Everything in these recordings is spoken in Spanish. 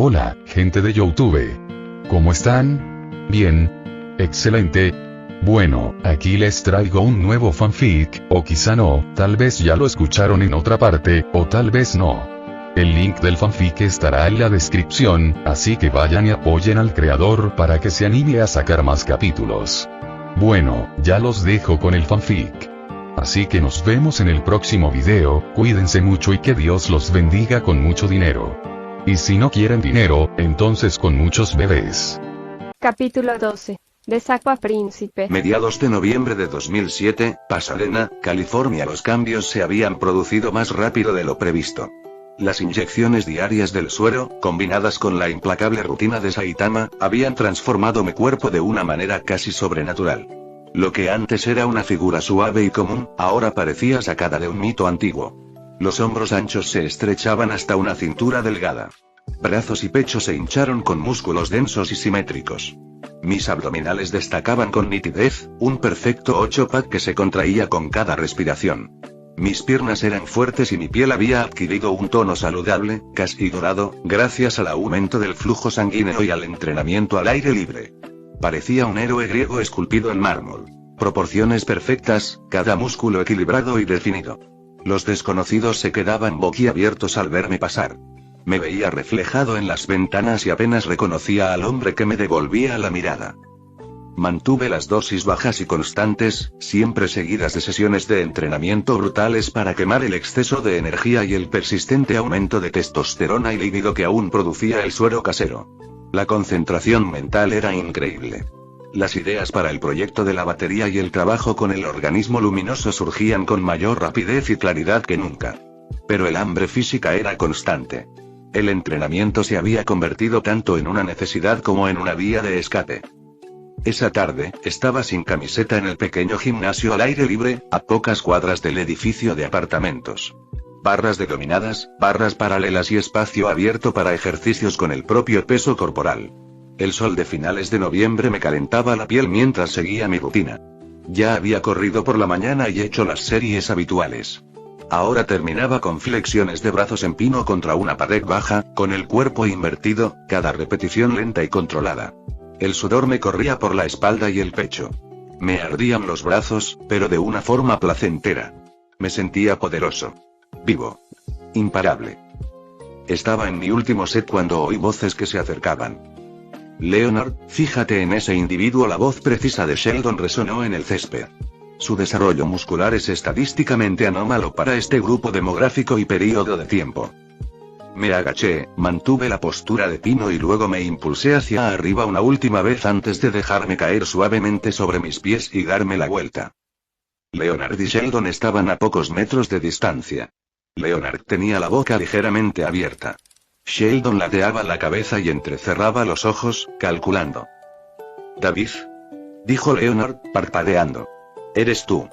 Hola, gente de YouTube. ¿Cómo están? Bien. Excelente. Bueno, aquí les traigo un nuevo fanfic, o quizá no, tal vez ya lo escucharon en otra parte, o tal vez no. El link del fanfic estará en la descripción, así que vayan y apoyen al creador para que se anime a sacar más capítulos. Bueno, ya los dejo con el fanfic. Así que nos vemos en el próximo video, cuídense mucho y que Dios los bendiga con mucho dinero. Y si no quieren dinero, entonces con muchos bebés. Capítulo 12. De saco a príncipe. Mediados de noviembre de 2007, Pasadena, California. Los cambios se habían producido más rápido de lo previsto. Las inyecciones diarias del suero, combinadas con la implacable rutina de Saitama, habían transformado mi cuerpo de una manera casi sobrenatural. Lo que antes era una figura suave y común, ahora parecía sacada de un mito antiguo. Los hombros anchos se estrechaban hasta una cintura delgada. Brazos y pecho se hincharon con músculos densos y simétricos. Mis abdominales destacaban con nitidez, un perfecto 8-pack que se contraía con cada respiración. Mis piernas eran fuertes y mi piel había adquirido un tono saludable, casi dorado, gracias al aumento del flujo sanguíneo y al entrenamiento al aire libre. Parecía un héroe griego esculpido en mármol. Proporciones perfectas, cada músculo equilibrado y definido. Los desconocidos se quedaban boquiabiertos al verme pasar. Me veía reflejado en las ventanas y apenas reconocía al hombre que me devolvía la mirada. Mantuve las dosis bajas y constantes, siempre seguidas de sesiones de entrenamiento brutales para quemar el exceso de energía y el persistente aumento de testosterona y líbido que aún producía el suero casero. La concentración mental era increíble. Las ideas para el proyecto de la batería y el trabajo con el organismo luminoso surgían con mayor rapidez y claridad que nunca. Pero el hambre física era constante. El entrenamiento se había convertido tanto en una necesidad como en una vía de escape. Esa tarde, estaba sin camiseta en el pequeño gimnasio al aire libre, a pocas cuadras del edificio de apartamentos. Barras de dominadas, barras paralelas y espacio abierto para ejercicios con el propio peso corporal. El sol de finales de noviembre me calentaba la piel mientras seguía mi rutina. Ya había corrido por la mañana y hecho las series habituales. Ahora terminaba con flexiones de brazos en pino contra una pared baja, con el cuerpo invertido, cada repetición lenta y controlada. El sudor me corría por la espalda y el pecho. Me ardían los brazos, pero de una forma placentera. Me sentía poderoso. Vivo. Imparable. Estaba en mi último set cuando oí voces que se acercaban. Leonard, fíjate en ese individuo. La voz precisa de Sheldon resonó en el césped. Su desarrollo muscular es estadísticamente anómalo para este grupo demográfico y período de tiempo. Me agaché, mantuve la postura de pino y luego me impulsé hacia arriba una última vez antes de dejarme caer suavemente sobre mis pies y darme la vuelta. Leonard y Sheldon estaban a pocos metros de distancia. Leonard tenía la boca ligeramente abierta. Sheldon ladeaba la cabeza y entrecerraba los ojos, calculando. «David», dijo Leonard, parpadeando. «¿Eres tú?»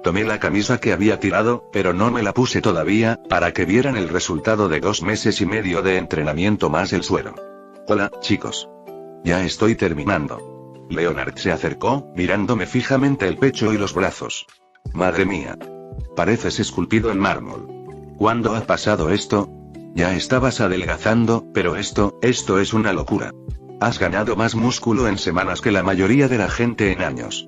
Tomé la camisa que había tirado, pero no me la puse todavía, para que vieran el resultado de 2 meses y medio de entrenamiento más el suero. «Hola, chicos. Ya estoy terminando». Leonard se acercó, mirándome fijamente el pecho y los brazos. «Madre mía. Pareces esculpido en mármol. ¿Cuándo ha pasado esto?» «Ya estabas adelgazando, pero esto es una locura. Has ganado más músculo en semanas que la mayoría de la gente en años».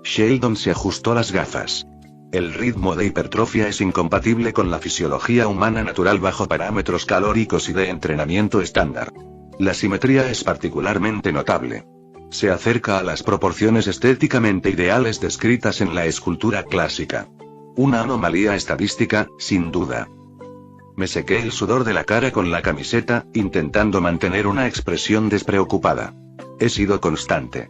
Sheldon se ajustó las gafas. El ritmo de hipertrofia es incompatible con la fisiología humana natural bajo parámetros calóricos y de entrenamiento estándar. La simetría es particularmente notable. Se acerca a las proporciones estéticamente ideales descritas en la escultura clásica. Una anomalía estadística, sin duda. Me sequé el sudor de la cara con la camiseta, intentando mantener una expresión despreocupada. He sido constante.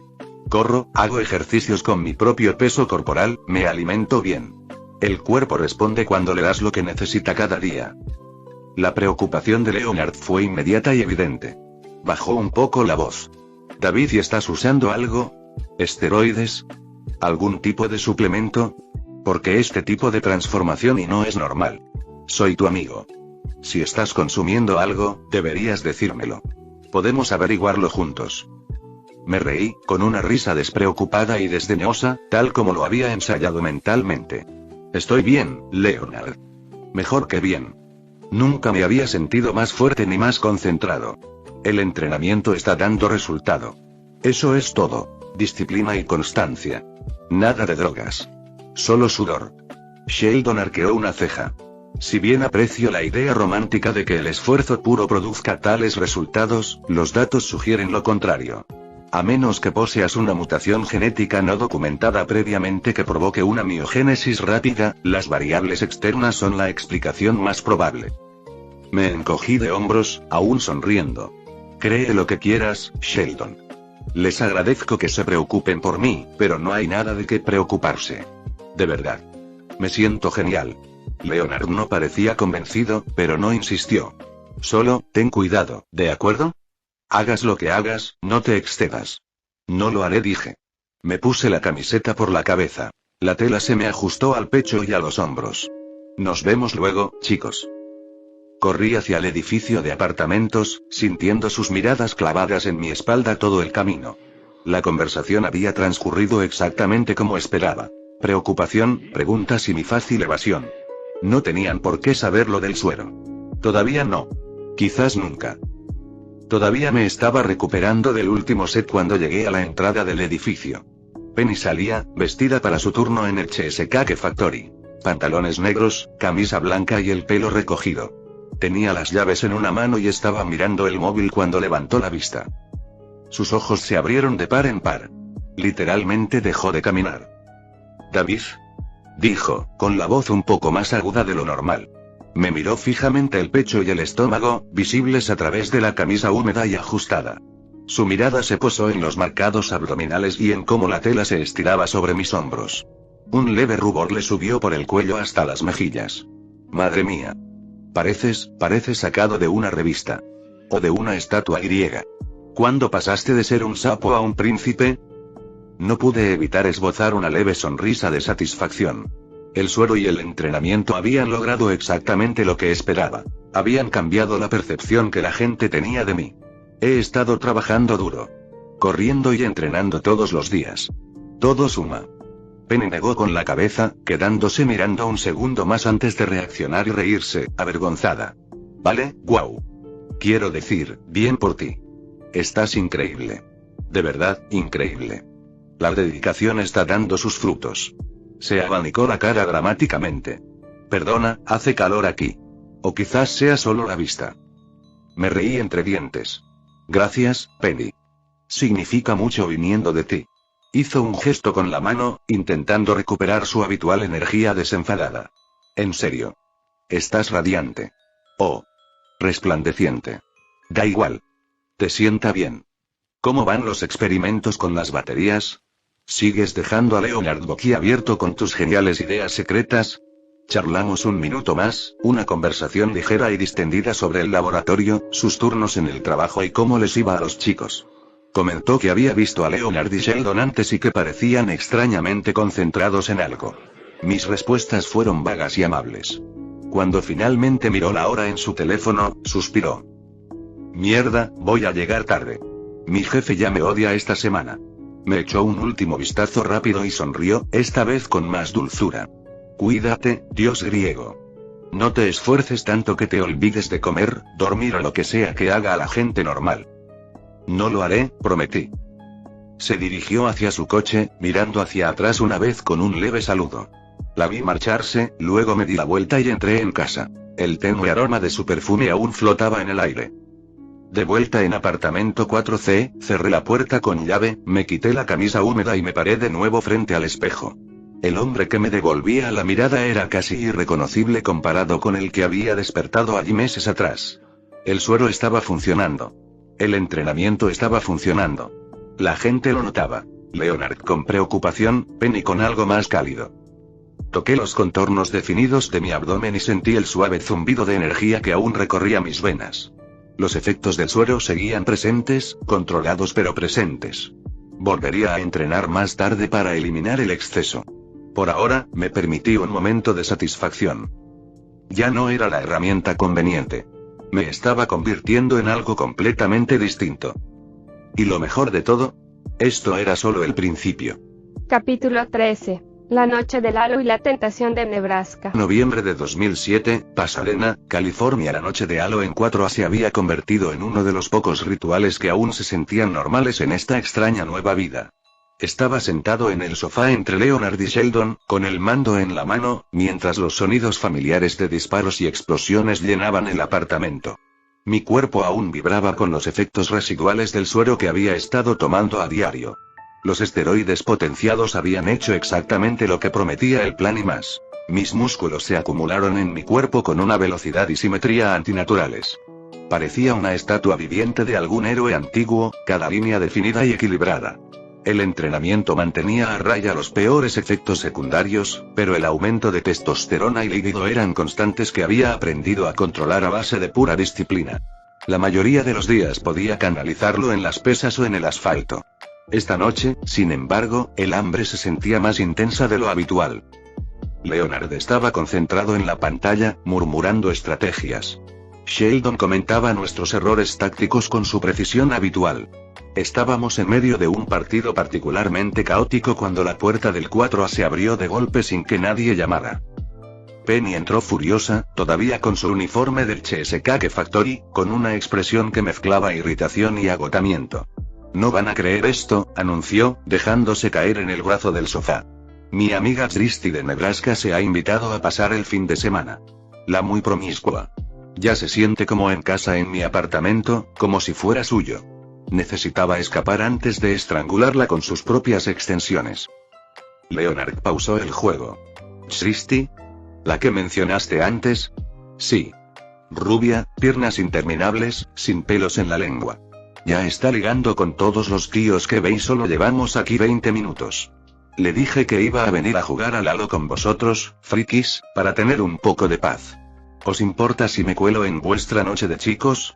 Corro, hago ejercicios con mi propio peso corporal, me alimento bien. El cuerpo responde cuando le das lo que necesita cada día. La preocupación de Leonard fue inmediata y evidente. Bajó un poco la voz. «David, ¿y estás usando algo? ¿Esteroides? ¿Algún tipo de suplemento? Porque este tipo de transformación y no es normal. Soy tu amigo. Si estás consumiendo algo, deberías decírmelo. Podemos averiguarlo juntos». Me reí, con una risa despreocupada y desdeñosa, tal como lo había ensayado mentalmente. «Estoy bien, Leonard. Mejor que bien. Nunca me había sentido más fuerte ni más concentrado. El entrenamiento está dando resultado. Eso es todo. Disciplina y constancia. Nada de drogas. Solo sudor. Sheldon arqueó una ceja. Si bien aprecio la idea romántica de que el esfuerzo puro produzca tales resultados, los datos sugieren lo contrario. A menos que poseas una mutación genética no documentada previamente que provoque una miogénesis rápida, las variables externas son la explicación más probable. Me encogí de hombros, aún sonriendo. Cree lo que quieras, Sheldon. Les agradezco que se preocupen por mí, pero no hay nada de qué preocuparse. De verdad. Me siento genial. Leonard no parecía convencido, pero no insistió. Solo, ten cuidado, ¿de acuerdo? Hagas lo que hagas, no te excedas. No lo haré, dije. Me puse la camiseta por la cabeza. La tela se me ajustó al pecho y a los hombros. Nos vemos luego, chicos. Corrí hacia el edificio de apartamentos, sintiendo sus miradas clavadas en mi espalda todo el camino. La conversación había transcurrido exactamente como esperaba. Preocupación, preguntas y mi fácil evasión. No tenían por qué saber lo del suero. Todavía no. Quizás nunca. Todavía me estaba recuperando del último set cuando llegué a la entrada del edificio. Penny salía, vestida para su turno en el Cheesecake Factory. Pantalones negros, camisa blanca y el pelo recogido. Tenía las llaves en una mano y estaba mirando el móvil cuando levantó la vista. Sus ojos se abrieron de par en par. Literalmente dejó de caminar. «David», dijo, con la voz un poco más aguda de lo normal. Me miró fijamente el pecho y el estómago, visibles a través de la camisa húmeda y ajustada. Su mirada se posó en los marcados abdominales y en cómo la tela se estiraba sobre mis hombros. Un leve rubor le subió por el cuello hasta las mejillas. Madre mía. Pareces sacado de una revista. O de una estatua griega. ¿Cuándo pasaste de ser un sapo a un príncipe? No pude evitar esbozar una leve sonrisa de satisfacción. El suero y el entrenamiento habían logrado exactamente lo que esperaba. Habían cambiado la percepción que la gente tenía de mí. He estado trabajando duro. Corriendo y entrenando todos los días. Todo suma. Penny negó con la cabeza, quedándose mirando un segundo más antes de reaccionar y reírse, avergonzada. Vale, guau. Quiero decir, bien por ti. Estás increíble. De verdad, increíble. La dedicación está dando sus frutos. Se abanicó la cara dramáticamente. Perdona, hace calor aquí. O quizás sea solo la vista. Me reí entre dientes. Gracias, Penny. Significa mucho viniendo de ti. Hizo un gesto con la mano, intentando recuperar su habitual energía desenfadada. En serio. Estás radiante. Oh. Resplandeciente. Da igual. Te sienta bien. ¿Cómo van los experimentos con las baterías? ¿Sigues dejando a Leonard boquiabierto con tus geniales ideas secretas? Charlamos un minuto más, una conversación ligera y distendida sobre el laboratorio, sus turnos en el trabajo y cómo les iba a los chicos. Comentó que había visto a Leonard y Sheldon antes y que parecían extrañamente concentrados en algo. Mis respuestas fueron vagas y amables. Cuando finalmente miró la hora en su teléfono, suspiró. Mierda, voy a llegar tarde. Mi jefe ya me odia esta semana. Me echó un último vistazo rápido y sonrió, esta vez con más dulzura. Cuídate, dios griego. No te esfuerces tanto que te olvides de comer, dormir o lo que sea que haga a la gente normal. No lo haré, prometí. Se dirigió hacia su coche, mirando hacia atrás una vez con un leve saludo. La vi marcharse, luego me di la vuelta y entré en casa. El tenue aroma de su perfume aún flotaba en el aire. De vuelta en apartamento 4C, cerré la puerta con llave, me quité la camisa húmeda y me paré de nuevo frente al espejo. El hombre que me devolvía la mirada era casi irreconocible comparado con el que había despertado allí meses atrás. El suero estaba funcionando. El entrenamiento estaba funcionando. La gente lo notaba. Leonard con preocupación, Penny con algo más cálido. Toqué los contornos definidos de mi abdomen y sentí el suave zumbido de energía que aún recorría mis venas. Los efectos del suero seguían presentes, controlados pero presentes. Volvería a entrenar más tarde para eliminar el exceso. Por ahora, me permití un momento de satisfacción. Ya no era la herramienta conveniente. Me estaba convirtiendo en algo completamente distinto. Y lo mejor de todo, esto era solo el principio. Capítulo 13. La noche de Lalo y la tentación de Nebraska. Noviembre de 2007, Pasadena, California. La noche de Halo en 4A se había convertido en uno de los pocos rituales que aún se sentían normales en esta extraña nueva vida. Estaba sentado en el sofá entre Leonard y Sheldon, con el mando en la mano, mientras los sonidos familiares de disparos y explosiones llenaban el apartamento. Mi cuerpo aún vibraba con los efectos residuales del suero que había estado tomando a diario. Los esteroides potenciados habían hecho exactamente lo que prometía el plan y más. Mis músculos se acumularon en mi cuerpo con una velocidad y simetría antinaturales. Parecía una estatua viviente de algún héroe antiguo, cada línea definida y equilibrada. El entrenamiento mantenía a raya los peores efectos secundarios, pero el aumento de testosterona y líbido eran constantes que había aprendido a controlar a base de pura disciplina. La mayoría de los días podía canalizarlo en las pesas o en el asfalto. Esta noche, sin embargo, el hambre se sentía más intensa de lo habitual. Leonard estaba concentrado en la pantalla, murmurando estrategias. Sheldon comentaba nuestros errores tácticos con su precisión habitual. Estábamos en medio de un partido particularmente caótico cuando la puerta del 4A se abrió de golpe sin que nadie llamara. Penny entró furiosa, todavía con su uniforme del Cheesecake Factory, con una expresión que mezclaba irritación y agotamiento. No van a creer esto, anunció, dejándose caer en el brazo del sofá. Mi amiga Christy de Nebraska se ha invitado a pasar el fin de semana. La muy promiscua. Ya se siente como en casa en mi apartamento, como si fuera suyo. Necesitaba escapar antes de estrangularla con sus propias extensiones. Leonard pausó el juego. ¿Christy? ¿La que mencionaste antes? Sí. Rubia, piernas interminables, sin pelos en la lengua. Ya está ligando con todos los tíos que ve y solo llevamos aquí 20 minutos. Le dije que iba a venir a jugar al Halo con vosotros, frikis, para tener un poco de paz. ¿Os importa si me cuelo en vuestra noche de chicos?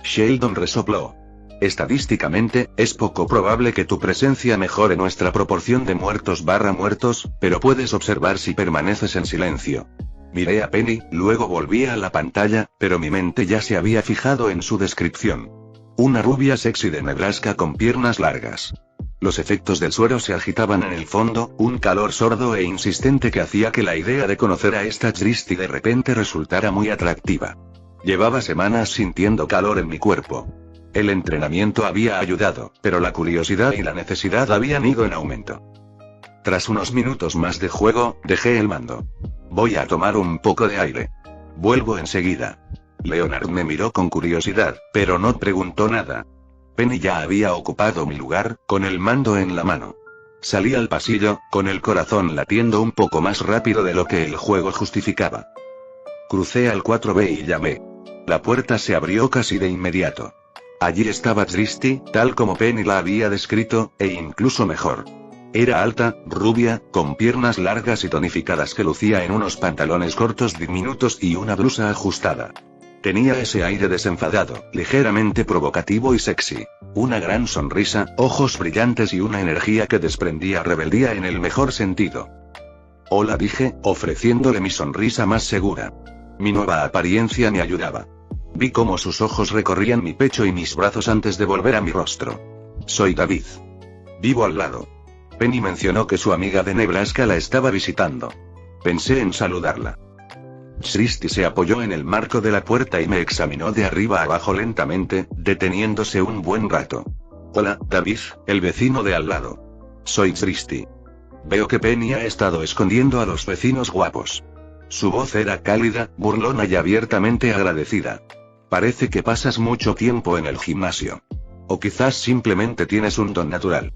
Sheldon resopló. Estadísticamente, es poco probable que tu presencia mejore nuestra proporción de muertos/muertos, pero puedes observar si permaneces en silencio. Miré a Penny, luego volví a la pantalla, pero mi mente ya se había fijado en su descripción. Una rubia sexy de Nebraska con piernas largas. Los efectos del suero se agitaban en el fondo, un calor sordo e insistente que hacía que la idea de conocer a esta Christy de repente resultara muy atractiva. Llevaba semanas sintiendo calor en mi cuerpo. El entrenamiento había ayudado, pero la curiosidad y la necesidad habían ido en aumento. Tras unos minutos más de juego, dejé el mando. Voy a tomar un poco de aire. Vuelvo enseguida. Leonard me miró con curiosidad, pero no preguntó nada. Penny ya había ocupado mi lugar, con el mando en la mano. Salí al pasillo, con el corazón latiendo un poco más rápido de lo que el juego justificaba. Crucé al 4B y llamé. La puerta se abrió casi de inmediato. Allí estaba Christy, tal como Penny la había descrito, e incluso mejor. Era alta, rubia, con piernas largas y tonificadas que lucía en unos pantalones cortos diminutos y una blusa ajustada. Tenía ese aire desenfadado, ligeramente provocativo y sexy. Una gran sonrisa, ojos brillantes y una energía que desprendía rebeldía en el mejor sentido. Hola, dije, ofreciéndole mi sonrisa más segura. Mi nueva apariencia me ayudaba. Vi cómo sus ojos recorrían mi pecho y mis brazos antes de volver a mi rostro. Soy David. Vivo al lado. Penny mencionó que su amiga de Nebraska la estaba visitando. Pensé en saludarla. Christy se apoyó en el marco de la puerta y me examinó de arriba abajo lentamente, deteniéndose un buen rato. Hola, David, el vecino de al lado. Soy Christy. Veo que Penny ha estado escondiendo a los vecinos guapos. Su voz era cálida, burlona y abiertamente agradecida. Parece que pasas mucho tiempo en el gimnasio. O quizás simplemente tienes un don natural.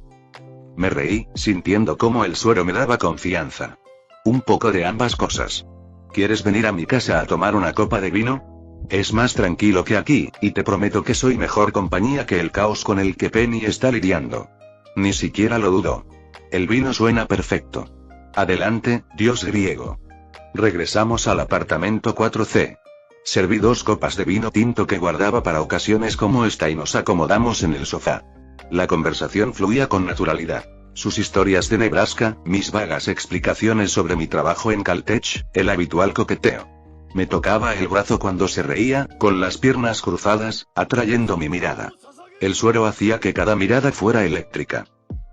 Me reí, sintiendo cómo el suero me daba confianza. Un poco de ambas cosas. ¿Quieres venir a mi casa a tomar una copa de vino? Es más tranquilo que aquí, y te prometo que soy mejor compañía que el caos con el que Penny está lidiando. Ni siquiera lo dudo. El vino suena perfecto. Adelante, dios griego. Regresamos al apartamento 4C. Serví 2 copas de vino tinto que guardaba para ocasiones como esta y nos acomodamos en el sofá. La conversación fluía con naturalidad. Sus historias de Nebraska, mis vagas explicaciones sobre mi trabajo en Caltech, el habitual coqueteo. Me tocaba el brazo cuando se reía, con las piernas cruzadas, atrayendo mi mirada. El suero hacía que cada mirada fuera eléctrica.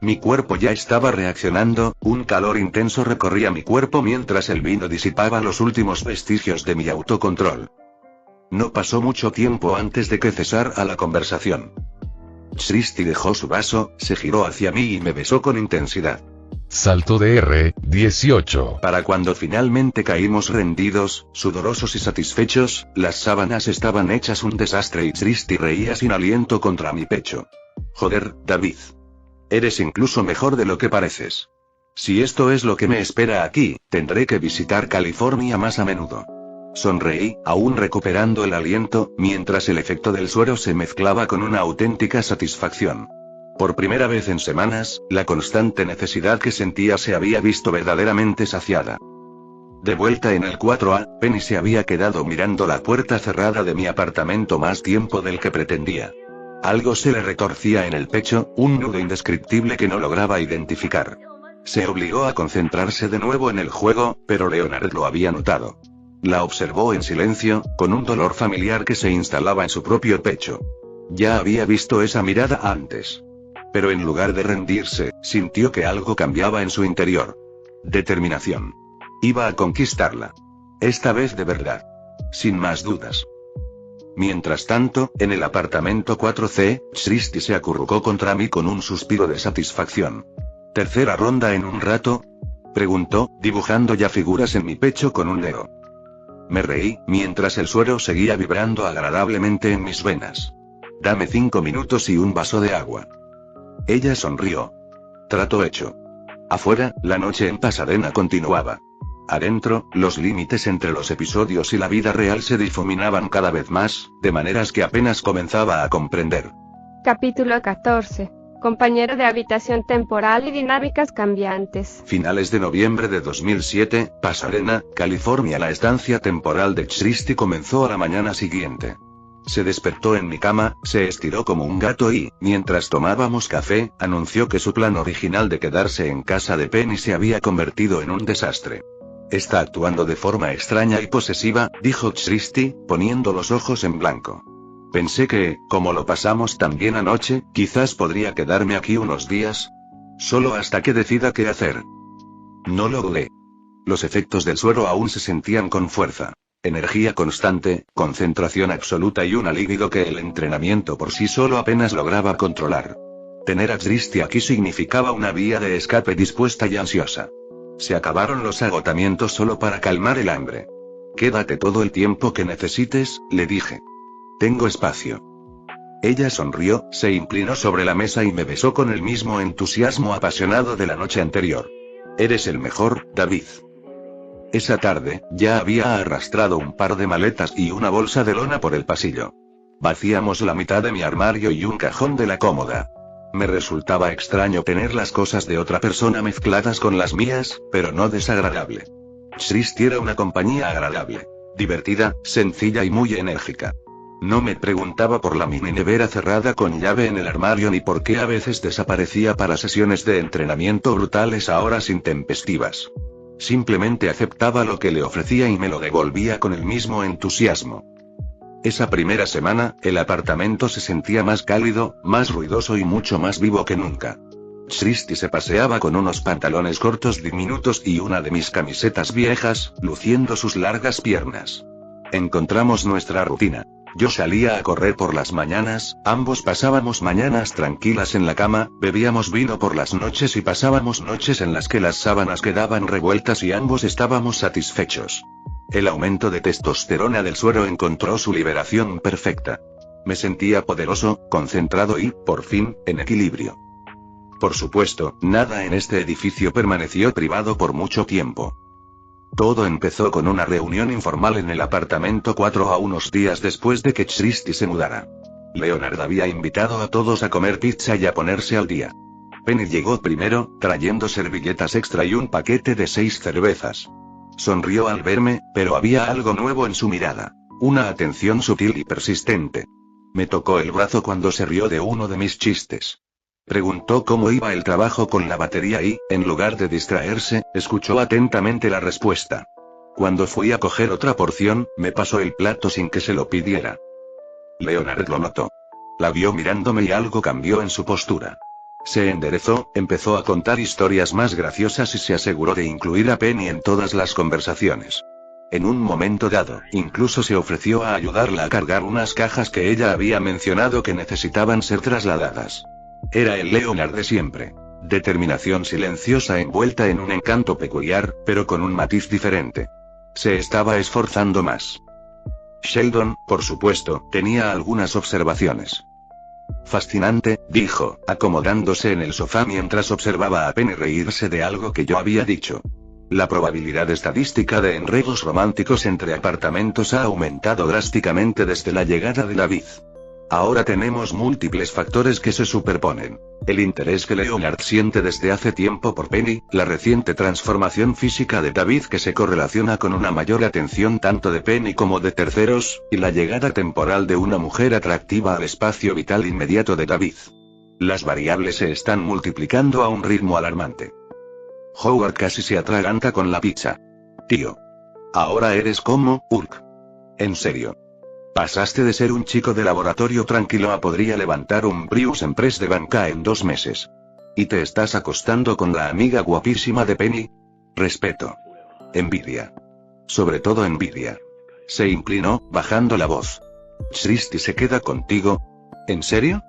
Mi cuerpo ya estaba reaccionando, un calor intenso recorría mi cuerpo mientras el vino disipaba los últimos vestigios de mi autocontrol. No pasó mucho tiempo antes de que cesara la conversación. Srishti dejó su vaso, se giró hacia mí y me besó con intensidad. Salto de R18. Para cuando finalmente caímos rendidos, sudorosos y satisfechos, las sábanas estaban hechas un desastre y Srishti reía sin aliento contra mi pecho. Joder, David. Eres incluso mejor de lo que pareces. Si esto es lo que me espera aquí, tendré que visitar California más a menudo. Sonreí, aún recuperando el aliento, mientras el efecto del suero se mezclaba con una auténtica satisfacción. Por primera vez en semanas, la constante necesidad que sentía se había visto verdaderamente saciada. De vuelta en el 4A, Penny se había quedado mirando la puerta cerrada de mi apartamento más tiempo del que pretendía. Algo se le retorcía en el pecho, un nudo indescriptible que no lograba identificar. Se obligó a concentrarse de nuevo en el juego, pero Leonard lo había notado. La observó en silencio, con un dolor familiar que se instalaba en su propio pecho. Ya había visto esa mirada antes. Pero en lugar de rendirse, sintió que algo cambiaba en su interior. Determinación. Iba a conquistarla. Esta vez de verdad. Sin más dudas. Mientras tanto, en el apartamento 4C, Srishti se acurrucó contra mí con un suspiro de satisfacción. ¿Tercera ronda en un rato?, preguntó, dibujando ya figuras en mi pecho con un dedo. Me reí, mientras el suero seguía vibrando agradablemente en mis venas. Dame 5 minutos y un vaso de agua. Ella sonrió. Trato hecho. Afuera, la noche en Pasadena continuaba. Adentro, los límites entre los episodios y la vida real se difuminaban cada vez más, de maneras que apenas comenzaba a comprender. Capítulo 14. Compañero de habitación temporal y dinámicas cambiantes. Finales de noviembre de 2007, Pasadena, California. La estancia temporal de Srishti comenzó a la mañana siguiente. Se despertó en mi cama, se estiró como un gato y, mientras tomábamos café, anunció que su plan original de quedarse en casa de Penny se había convertido en un desastre. Está actuando de forma extraña y posesiva, dijo Srishti, poniendo los ojos en blanco. Pensé que, como lo pasamos tan bien anoche, quizás podría quedarme aquí unos días. Solo hasta que decida qué hacer. No lo dudé. Los efectos del suero aún se sentían con fuerza. Energía constante, concentración absoluta y un alivio que el entrenamiento por sí solo apenas lograba controlar. Tener a Srishti aquí significaba una vía de escape dispuesta y ansiosa. Se acabaron los agotamientos solo para calmar el hambre. Quédate todo el tiempo que necesites, le dije. Tengo espacio. Ella sonrió, se inclinó sobre la mesa y me besó con el mismo entusiasmo apasionado de la noche anterior. Eres el mejor, David. Esa tarde, ya había arrastrado un par de maletas y una bolsa de lona por el pasillo. Vaciamos la mitad de mi armario y un cajón de la cómoda. Me resultaba extraño tener las cosas de otra persona mezcladas con las mías, pero no desagradable. Srishti era una compañía agradable, divertida, sencilla y muy enérgica. No me preguntaba por la mini nevera cerrada con llave en el armario ni por qué a veces desaparecía para sesiones de entrenamiento brutales a horas intempestivas. Simplemente aceptaba lo que le ofrecía y me lo devolvía con el mismo entusiasmo. Esa primera semana, el apartamento se sentía más cálido, más ruidoso y mucho más vivo que nunca. Srishti se paseaba con unos pantalones cortos diminutos y una de mis camisetas viejas, luciendo sus largas piernas. Encontramos nuestra rutina. Yo salía a correr por las mañanas, ambos pasábamos mañanas tranquilas en la cama, bebíamos vino por las noches y pasábamos noches en las que las sábanas quedaban revueltas y ambos estábamos satisfechos. El aumento de testosterona del suero encontró su liberación perfecta. Me sentía poderoso, concentrado y, por fin, en equilibrio. Por supuesto, nada en este edificio permaneció privado por mucho tiempo. Todo empezó con una reunión informal en el apartamento 4 a unos días después de que Srishti se mudara. Leonard había invitado a todos a comer pizza y a ponerse al día. Penny llegó primero, trayendo servilletas extra y un paquete de 6 cervezas. Sonrió al verme, pero había algo nuevo en su mirada. Una atención sutil y persistente. Me tocó el brazo cuando se rió de uno de mis chistes. Preguntó cómo iba el trabajo con la batería y, en lugar de distraerse, escuchó atentamente la respuesta. Cuando fui a coger otra porción, me pasó el plato sin que se lo pidiera. Leonard lo notó. La vio mirándome y algo cambió en su postura. Se enderezó, empezó a contar historias más graciosas y se aseguró de incluir a Penny en todas las conversaciones. En un momento dado, incluso se ofreció a ayudarla a cargar unas cajas que ella había mencionado que necesitaban ser trasladadas. Era el Leonard de siempre. Determinación silenciosa envuelta en un encanto peculiar, pero con un matiz diferente. Se estaba esforzando más. Sheldon, por supuesto, tenía algunas observaciones. Fascinante, dijo, acomodándose en el sofá mientras observaba a Penny reírse de algo que yo había dicho. La probabilidad estadística de enredos románticos entre apartamentos ha aumentado drásticamente desde la llegada de David. Ahora tenemos múltiples factores que se superponen. El interés que Leonard siente desde hace tiempo por Penny, la reciente transformación física de David que se correlaciona con una mayor atención tanto de Penny como de terceros, y la llegada temporal de una mujer atractiva al espacio vital inmediato de David. Las variables se están multiplicando a un ritmo alarmante. Howard casi se atraganta con la pizza. Tío. Ahora eres como Hulk. En serio. Pasaste de ser un chico de laboratorio tranquilo a podría levantar un Prius en press de banca en 2 meses. ¿Y te estás acostando con la amiga guapísima de Penny? Respeto. Envidia. Sobre todo envidia. Se inclinó, bajando la voz. ¿Christy se queda contigo? ¿En serio?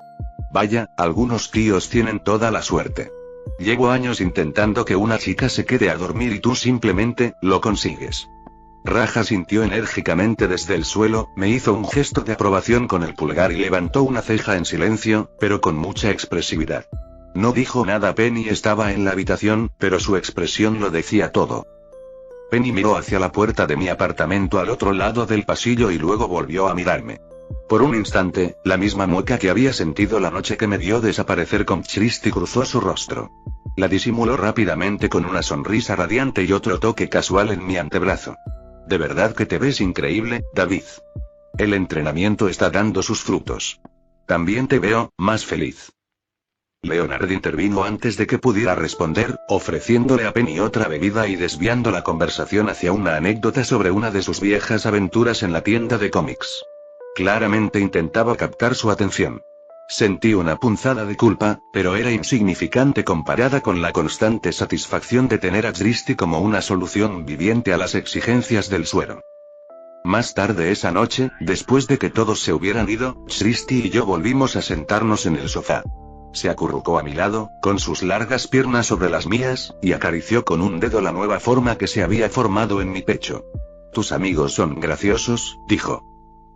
Vaya, algunos tíos tienen toda la suerte. Llevo años intentando que una chica se quede a dormir y tú simplemente, lo consigues. Raja sintió enérgicamente desde el suelo, me hizo un gesto de aprobación con el pulgar y levantó una ceja en silencio, pero con mucha expresividad. No dijo nada. Penny estaba en la habitación, pero su expresión lo decía todo. Penny miró hacia la puerta de mi apartamento al otro lado del pasillo y luego volvió a mirarme. Por un instante, la misma mueca que había sentido la noche que me vio desaparecer con Christy cruzó su rostro. La disimuló rápidamente con una sonrisa radiante y otro toque casual en mi antebrazo. De verdad que te ves increíble, David. El entrenamiento está dando sus frutos. También te veo más feliz. Leonard intervino antes de que pudiera responder, ofreciéndole a Penny otra bebida y desviando la conversación hacia una anécdota sobre una de sus viejas aventuras en la tienda de cómics. Claramente intentaba captar su atención. Sentí una punzada de culpa, pero era insignificante comparada con la constante satisfacción de tener a Christy como una solución viviente a las exigencias del suero. Más tarde esa noche, después de que todos se hubieran ido, Christy y yo volvimos a sentarnos en el sofá. Se acurrucó a mi lado, con sus largas piernas sobre las mías, y acarició con un dedo la nueva forma que se había formado en mi pecho. Tus amigos son graciosos, dijo.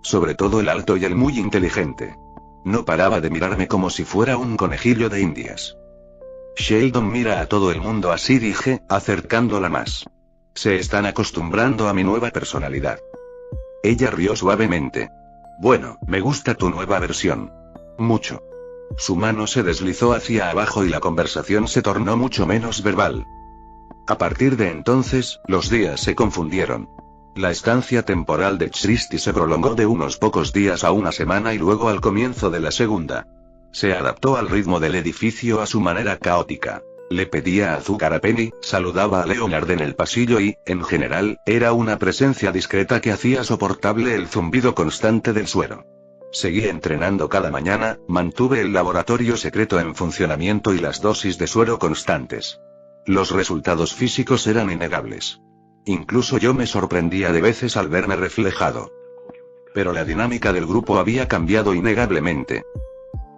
Sobre todo el alto y el muy inteligente. No paraba de mirarme como si fuera un conejillo de indias. Sheldon mira a todo el mundo así, dije, acercándola más. Se están acostumbrando a mi nueva personalidad. Ella rió suavemente. Bueno, me gusta tu nueva versión. Mucho. Su mano se deslizó hacia abajo y la conversación se tornó mucho menos verbal. A partir de entonces, los días se confundieron. La estancia temporal de Christy se prolongó de unos pocos días a una semana y luego al comienzo de la segunda. Se adaptó al ritmo del edificio a su manera caótica. Le pedía azúcar a Penny, saludaba a Leonard en el pasillo y, en general, era una presencia discreta que hacía soportable el zumbido constante del suero. Seguí entrenando cada mañana, mantuve el laboratorio secreto en funcionamiento y las dosis de suero constantes. Los resultados físicos eran innegables. Incluso yo me sorprendía de veces al verme reflejado. Pero la dinámica del grupo había cambiado innegablemente.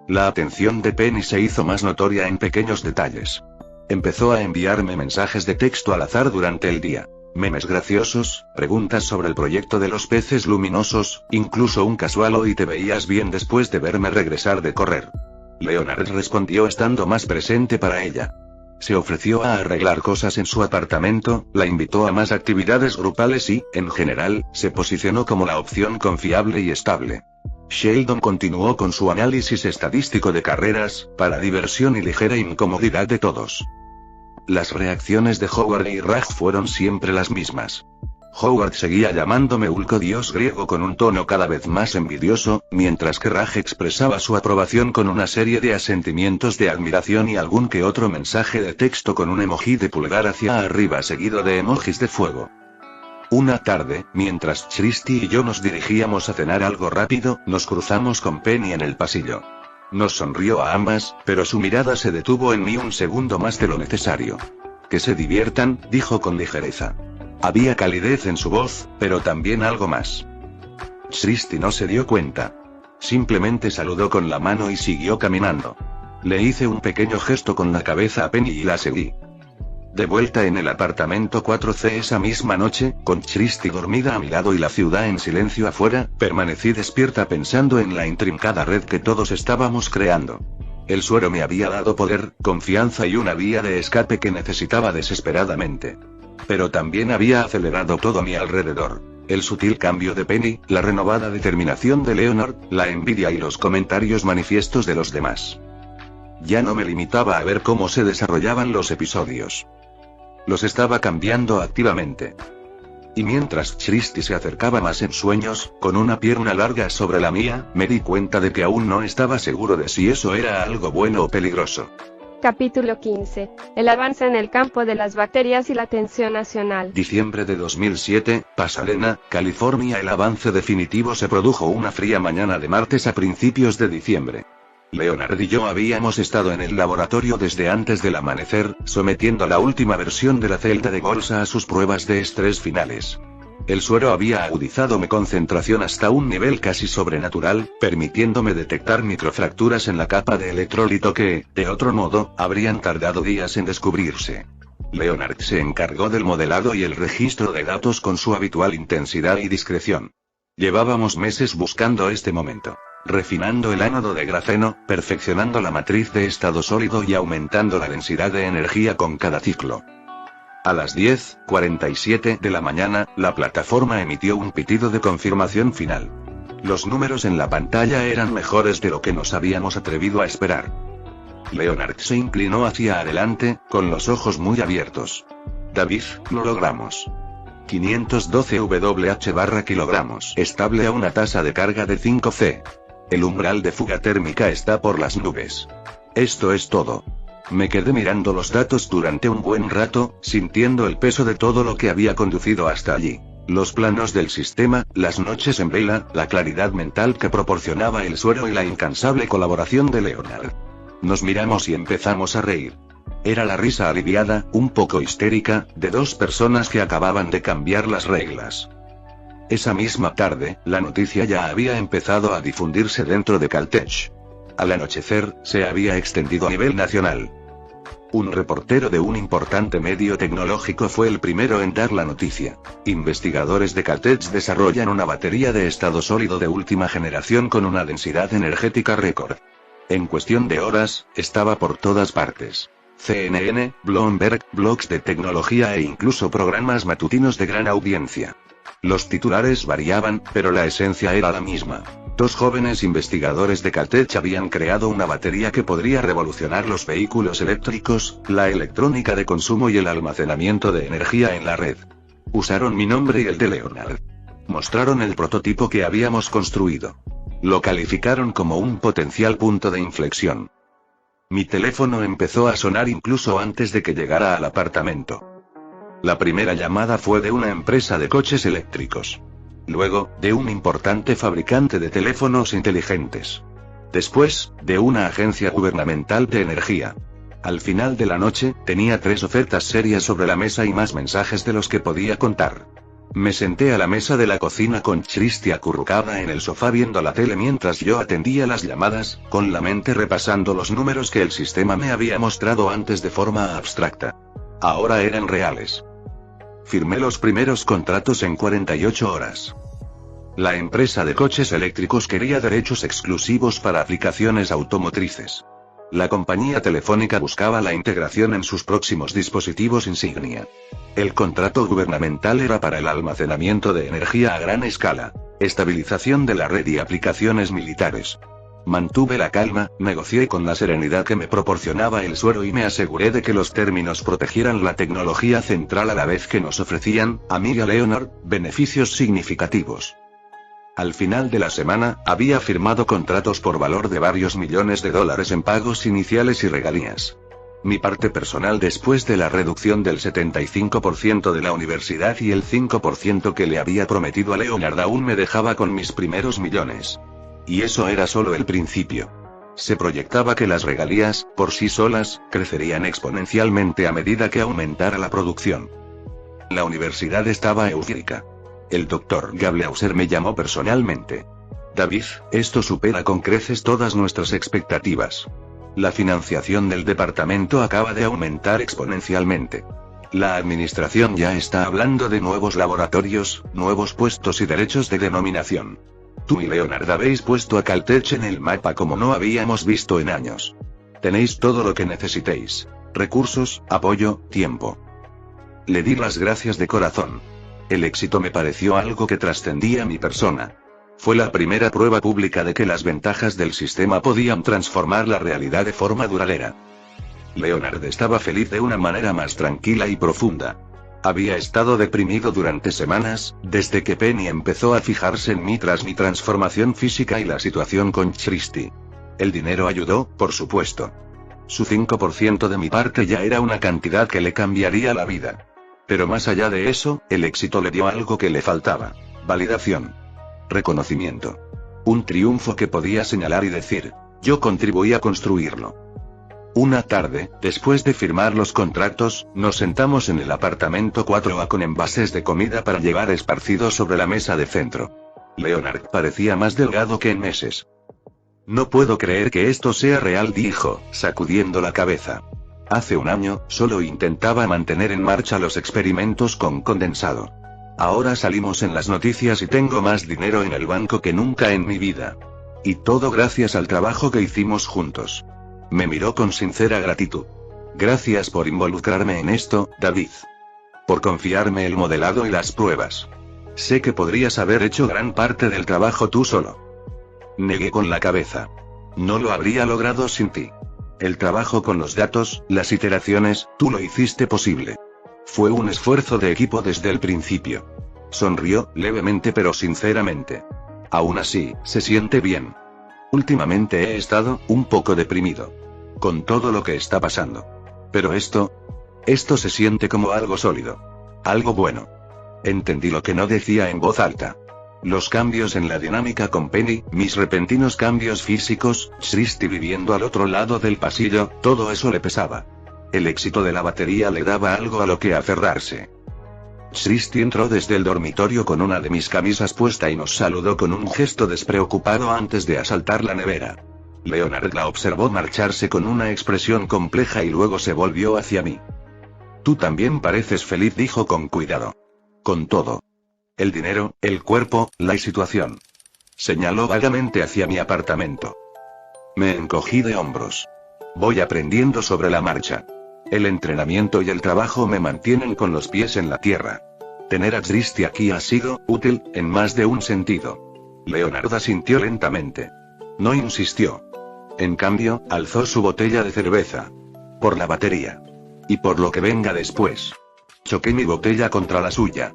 La atención de Penny se hizo más notoria en pequeños detalles. Empezó a enviarme mensajes de texto al azar durante el día. Memes graciosos, preguntas sobre el proyecto de los peces luminosos, incluso un casual "hoy te veías bien" después de verme regresar de correr. Leonard respondió estando más presente para ella. Se ofreció a arreglar cosas en su apartamento, la invitó a más actividades grupales y, en general, se posicionó como la opción confiable y estable. Sheldon continuó con su análisis estadístico de carreras, para diversión y ligera incomodidad de todos. Las reacciones de Howard y Raj fueron siempre las mismas. Howard seguía llamándome Hulk, dios griego, con un tono cada vez más envidioso, mientras que Raj expresaba su aprobación con una serie de asentimientos de admiración y algún que otro mensaje de texto con un emoji de pulgar hacia arriba seguido de emojis de fuego. Una tarde, mientras Christy y yo nos dirigíamos a cenar algo rápido, nos cruzamos con Penny en el pasillo. Nos sonrió a ambas, pero su mirada se detuvo en mí un segundo más de lo necesario. Que se diviertan, dijo con ligereza. Había calidez en su voz, pero también algo más. Christie no se dio cuenta. Simplemente saludó con la mano y siguió caminando. Le hice un pequeño gesto con la cabeza a Penny y la seguí. De vuelta en el apartamento 4C esa misma noche, con Christie dormida a mi lado y la ciudad en silencio afuera, permanecí despierta pensando en la intrincada red que todos estábamos creando. El suero me había dado poder, confianza y una vía de escape que necesitaba desesperadamente. Pero también había acelerado todo a mi alrededor. El sutil cambio de Penny, la renovada determinación de Leonard, la envidia y los comentarios manifiestos de los demás. Ya no me limitaba a ver cómo se desarrollaban los episodios. Los estaba cambiando activamente. Y mientras Christie se acercaba más en sueños, con una pierna larga sobre la mía, me di cuenta de que aún no estaba seguro de si eso era algo bueno o peligroso. Capítulo 15. El avance en el campo de las bacterias y la atención nacional. Diciembre de 2007, Pasadena, California. El avance definitivo se produjo una fría mañana de martes a principios de diciembre. Leonard y yo habíamos estado en el laboratorio desde antes del amanecer, sometiendo la última versión de la celda de bolsa a sus pruebas de estrés finales. El suero había agudizado mi concentración hasta un nivel casi sobrenatural, permitiéndome detectar microfracturas en la capa de electrolito que, de otro modo, habrían tardado días en descubrirse. Leonard se encargó del modelado y el registro de datos con su habitual intensidad y discreción. Llevábamos meses buscando este momento. Refinando el ánodo de grafeno, perfeccionando la matriz de estado sólido y aumentando la densidad de energía con cada ciclo. A las 10:47 de la mañana, la plataforma emitió un pitido de confirmación final. Los números en la pantalla eran mejores de lo que nos habíamos atrevido a esperar. Leonard se inclinó hacia adelante, con los ojos muy abiertos. David, lo logramos. 512 Wh/kilogramos. Estable a una tasa de carga de 5C. El umbral de fuga térmica está por las nubes. Esto es todo. Me quedé mirando los datos durante un buen rato, sintiendo el peso de todo lo que había conducido hasta allí. Los planos del sistema, las noches en vela, la claridad mental que proporcionaba el suero y la incansable colaboración de Leonard. Nos miramos y empezamos a reír. Era la risa aliviada, un poco histérica, de dos personas que acababan de cambiar las reglas. Esa misma tarde, la noticia ya había empezado a difundirse dentro de Caltech. Al anochecer, se había extendido a nivel nacional. Un reportero de un importante medio tecnológico fue el primero en dar la noticia. Investigadores de Caltech desarrollan una batería de estado sólido de última generación con una densidad energética récord. En cuestión de horas, estaba por todas partes. CNN, Bloomberg, blogs de tecnología e incluso programas matutinos de gran audiencia. Los titulares variaban, pero la esencia era la misma. Dos jóvenes investigadores de Caltech habían creado una batería que podría revolucionar los vehículos eléctricos, la electrónica de consumo y el almacenamiento de energía en la red. Usaron mi nombre y el de Leonard. Mostraron el prototipo que habíamos construido. Lo calificaron como un potencial punto de inflexión. Mi teléfono empezó a sonar incluso antes de que llegara al apartamento. La primera llamada fue de una empresa de coches eléctricos. Luego, de un importante fabricante de teléfonos inteligentes. Después, de una agencia gubernamental de energía. Al final de la noche, tenía 3 ofertas serias sobre la mesa y más mensajes de los que podía contar. Me senté a la mesa de la cocina con Christie acurrucada en el sofá viendo la tele mientras yo atendía las llamadas, con la mente repasando los números que el sistema me había mostrado antes de forma abstracta. Ahora eran reales. Firmé los primeros contratos en 48 horas. La empresa de coches eléctricos quería derechos exclusivos para aplicaciones automotrices. La compañía telefónica buscaba la integración en sus próximos dispositivos insignia. El contrato gubernamental era para el almacenamiento de energía a gran escala, estabilización de la red y aplicaciones militares. Mantuve la calma, negocié con la serenidad que me proporcionaba el suero y me aseguré de que los términos protegieran la tecnología central a la vez que nos ofrecían, a mí y a Leonard, beneficios significativos. Al final de la semana, había firmado contratos por valor de varios millones de dólares en pagos iniciales y regalías. Mi parte personal después de la reducción del 75% de la universidad y el 5% que le había prometido a Leonard aún me dejaba con mis primeros millones. Y eso era solo el principio. Se proyectaba que las regalías, por sí solas, crecerían exponencialmente a medida que aumentara la producción. La universidad estaba eufórica. El doctor Gablauser me llamó personalmente. David, esto supera con creces todas nuestras expectativas. La financiación del departamento acaba de aumentar exponencialmente. La administración ya está hablando de nuevos laboratorios, nuevos puestos y derechos de denominación. Tú y Leonard habéis puesto a Caltech en el mapa como no habíamos visto en años. Tenéis todo lo que necesitéis: recursos, apoyo, tiempo. Le di las gracias de corazón. El éxito me pareció algo que trascendía mi persona. Fue la primera prueba pública de que las ventajas del sistema podían transformar la realidad de forma duradera. Leonard estaba feliz de una manera más tranquila y profunda. Había estado deprimido durante semanas, desde que Penny empezó a fijarse en mí tras mi transformación física y la situación con Christie. El dinero ayudó, por supuesto. Su 5% de mi parte ya era una cantidad que le cambiaría la vida. Pero más allá de eso, el éxito le dio algo que le faltaba: validación. Reconocimiento. Un triunfo que podía señalar y decir: yo contribuí a construirlo. Una tarde, después de firmar los contratos, nos sentamos en el apartamento 4A con envases de comida para llevar esparcidos sobre la mesa de centro. Leonard parecía más delgado que en meses. No puedo creer que esto sea real, dijo, sacudiendo la cabeza. Hace un año, solo intentaba mantener en marcha los experimentos con condensado. Ahora salimos en las noticias y tengo más dinero en el banco que nunca en mi vida. Y todo gracias al trabajo que hicimos juntos. Me miró con sincera gratitud. Gracias por involucrarme en esto, David. Por confiarme el modelado y las pruebas. Sé que podrías haber hecho gran parte del trabajo tú solo. Negué con la cabeza. No lo habría logrado sin ti. El trabajo con los datos, las iteraciones, tú lo hiciste posible. Fue un esfuerzo de equipo desde el principio. Sonrió, levemente pero sinceramente. Aún así, se siente bien. Últimamente he estado un poco deprimido. Con todo lo que está pasando. Pero esto se siente como algo sólido. Algo bueno. Entendí lo que no decía en voz alta. Los cambios en la dinámica con Penny, mis repentinos cambios físicos, Christie viviendo al otro lado del pasillo, todo eso le pesaba. El éxito de la batería le daba algo a lo que aferrarse. Christie entró desde el dormitorio con una de mis camisas puesta y nos saludó con un gesto despreocupado antes de asaltar la nevera. Leonard la observó marcharse con una expresión compleja y luego se volvió hacia mí. Tú también pareces feliz, dijo con cuidado. Con todo. El dinero, el cuerpo, la situación. Señaló vagamente hacia mi apartamento. Me encogí de hombros. Voy aprendiendo sobre la marcha. El entrenamiento y el trabajo me mantienen con los pies en la tierra. Tener a Christie aquí ha sido útil, en más de un sentido. Leonard asintió lentamente. No insistió. En cambio, alzó su botella de cerveza. Por la batería. Y por lo que venga después. Choqué mi botella contra la suya.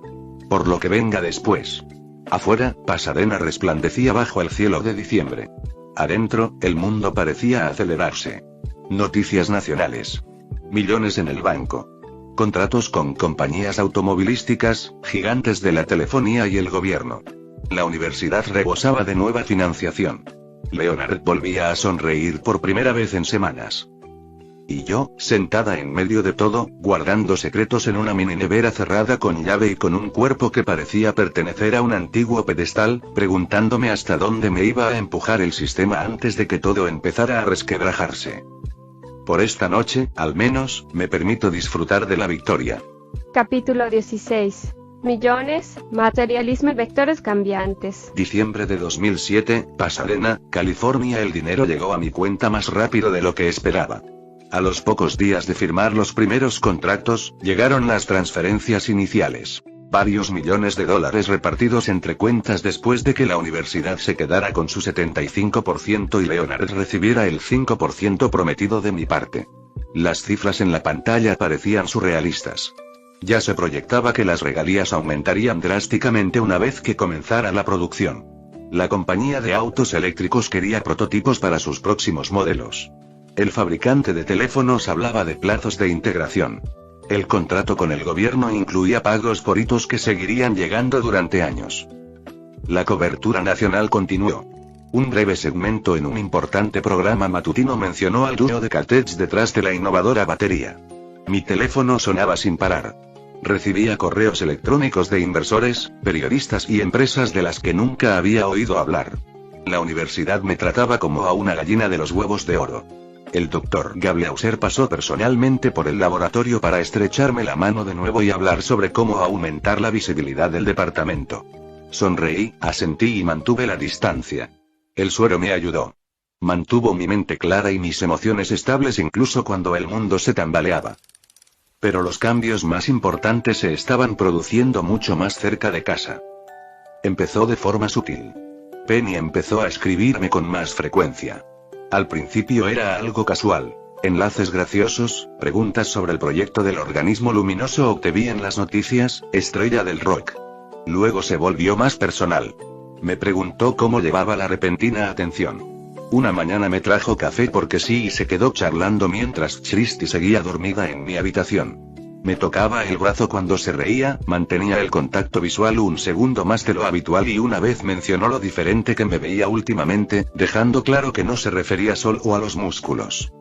Por lo que venga después. Afuera, Pasadena resplandecía bajo el cielo de diciembre. Adentro, el mundo parecía acelerarse. Noticias nacionales. Millones en el banco. Contratos con compañías automovilísticas, gigantes de la telefonía y el gobierno. La universidad rebosaba de nueva financiación. Leonard volvía a sonreír por primera vez en semanas. Y yo, sentada en medio de todo, guardando secretos en una mini nevera cerrada con llave y con un cuerpo que parecía pertenecer a un antiguo pedestal, preguntándome hasta dónde me iba a empujar el sistema antes de que todo empezara a resquebrajarse. Por esta noche, al menos, me permito disfrutar de la victoria. Capítulo 16. Millones, materialismo y vectores cambiantes. Diciembre de 2007, Pasadena, California. El dinero llegó a mi cuenta más rápido de lo que esperaba. A los pocos días de firmar los primeros contratos, llegaron las transferencias iniciales. Varios millones de dólares repartidos entre cuentas después de que la universidad se quedara con su 75% y Leonard recibiera el 5% prometido de mi parte. Las cifras en la pantalla parecían surrealistas. Ya se proyectaba que las regalías aumentarían drásticamente una vez que comenzara la producción. La compañía de autos eléctricos quería prototipos para sus próximos modelos. El fabricante de teléfonos hablaba de plazos de integración. El contrato con el gobierno incluía pagos por hitos que seguirían llegando durante años. La cobertura nacional continuó. Un breve segmento en un importante programa matutino mencionó al dúo de Caltech detrás de la innovadora batería. Mi teléfono sonaba sin parar. Recibía correos electrónicos de inversores, periodistas y empresas de las que nunca había oído hablar. La universidad me trataba como a una gallina de los huevos de oro. El doctor Gablauser pasó personalmente por el laboratorio para estrecharme la mano de nuevo y hablar sobre cómo aumentar la visibilidad del departamento. Sonreí, asentí y mantuve la distancia. El suero me ayudó. Mantuvo mi mente clara y mis emociones estables incluso cuando el mundo se tambaleaba. Pero los cambios más importantes se estaban produciendo mucho más cerca de casa. Empezó de forma sutil. Penny empezó a escribirme con más frecuencia. Al principio era algo casual. Enlaces graciosos, preguntas sobre el proyecto del organismo luminoso o te vi en las noticias, estrella del rock. Luego se volvió más personal. Me preguntó cómo llevaba la repentina atención. Una mañana me trajo café porque sí y se quedó charlando mientras Christy seguía dormida en mi habitación. Me tocaba el brazo cuando se reía, mantenía el contacto visual un segundo más de lo habitual y una vez mencionó lo diferente que me veía últimamente, dejando claro que no se refería solo a los músculos.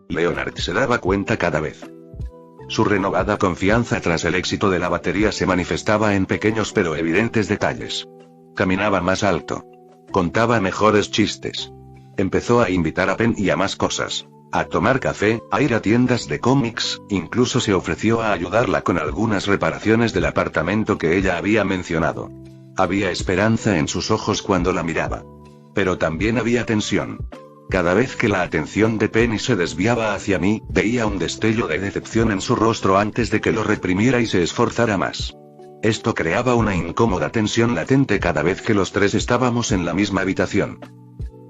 Leonard se daba cuenta cada vez. Su renovada confianza tras el éxito de la batería se manifestaba en pequeños pero evidentes detalles. Caminaba más alto. Contaba mejores chistes. Empezó a invitar a Penn y a más cosas. A tomar café, a ir a tiendas de cómics, incluso se ofreció a ayudarla con algunas reparaciones del apartamento que ella había mencionado. Había esperanza en sus ojos cuando la miraba. Pero también había tensión. Cada vez que la atención de Penny se desviaba hacia mí, veía un destello de decepción en su rostro antes de que lo reprimiera y se esforzara más. Esto creaba una incómoda tensión latente cada vez que los tres estábamos en la misma habitación.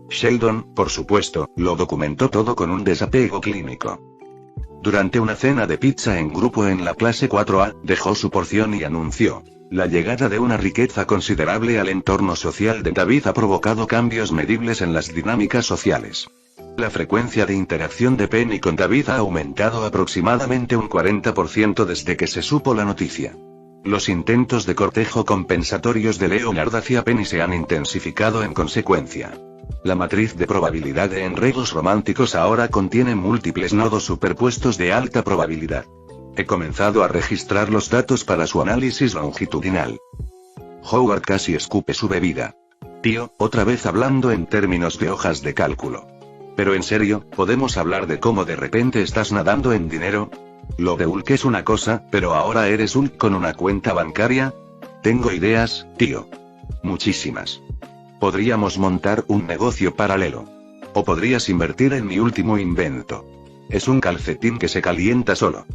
Sheldon, por supuesto, lo documentó todo con un desapego clínico. Durante una cena de pizza en grupo en la clase 4A, dejó su porción y anunció: la llegada de una riqueza considerable al entorno social de David ha provocado cambios medibles en las dinámicas sociales. La frecuencia de interacción de Penny con David ha aumentado aproximadamente un 40% desde que se supo la noticia. Los intentos de cortejo compensatorios de Leonard hacia Penny se han intensificado en consecuencia. La matriz de probabilidad de enredos románticos ahora contiene múltiples nodos superpuestos de alta probabilidad. He comenzado a registrar los datos para su análisis longitudinal. Howard casi escupe su bebida. Tío, otra vez hablando en términos de hojas de cálculo. Pero en serio, ¿podemos hablar de cómo de repente estás nadando en dinero? Lo de Hulk es una cosa, pero ahora eres Hulk con una cuenta bancaria. Tengo ideas, tío. Muchísimas. Podríamos montar un negocio paralelo. O podrías invertir en mi último invento. Es un calcetín que se calienta solo.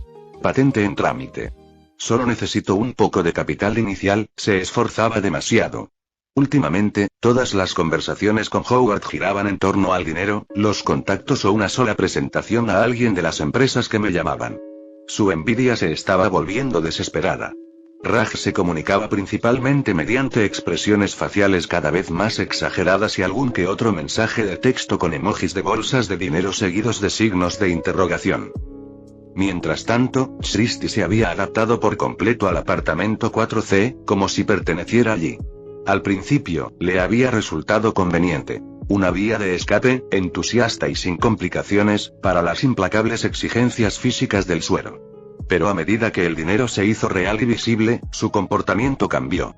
Patente en trámite. Solo necesito un poco de capital inicial. Se esforzaba demasiado. Últimamente, todas las conversaciones con Howard giraban en torno al dinero, los contactos o una sola presentación a alguien de las empresas que me llamaban. Su envidia se estaba volviendo desesperada. Raj se comunicaba principalmente mediante expresiones faciales cada vez más exageradas y algún que otro mensaje de texto con emojis de bolsas de dinero seguidos de signos de interrogación. Mientras tanto, Christy se había adaptado por completo al apartamento 4C, como si perteneciera allí. Al principio, le había resultado conveniente. Una vía de escape, entusiasta y sin complicaciones, para las implacables exigencias físicas del suero. Pero a medida que el dinero se hizo real y visible, su comportamiento cambió.